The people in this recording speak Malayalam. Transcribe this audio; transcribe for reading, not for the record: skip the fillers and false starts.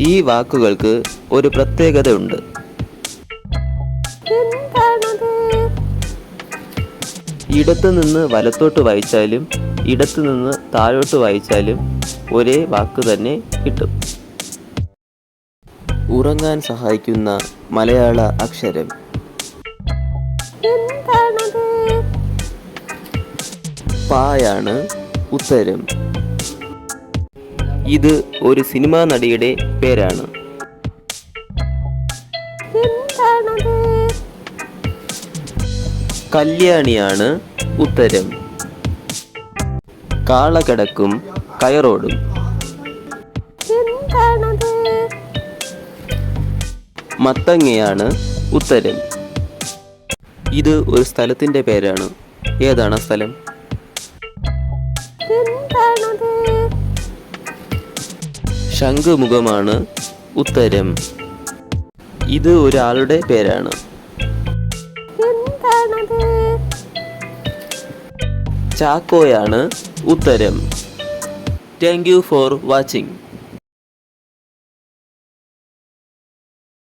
ഈ വാക്കുകൾക്ക് ഒരു പ്രത്യേകതയുണ്ട്. ഇടത്തു നിന്ന് വലത്തോട്ട് വായിച്ചാലും ഇടത്തു നിന്ന് താഴോട്ട് വായിച്ചാലും ഒരേ വാക്ക് തന്നെ കിട്ടും. ഉറങ്ങാൻ സഹായിക്കുന്ന മലയാള അക്ഷരം. പായാണ് ഉത്തരം. ഇത് ഒരു സിനിമാ നടിയുടെ പേരാണ്. കല്യാണിയാണ് ഉത്തരം. കാള കിടക്കും കയറോടും. മത്തങ്ങയാണ് ഉത്തരം. ഇത് ഒരു സ്ഥലത്തിൻ്റെ പേരാണ്. ഏതാണ് സ്ഥലം? ശംഖുമുഖമാണ് ഉത്തരം. ഇത് ഒരാളുടെ പേരാണ്. ചാക്കോയാണ് ഉത്തരം. Thank you for watching.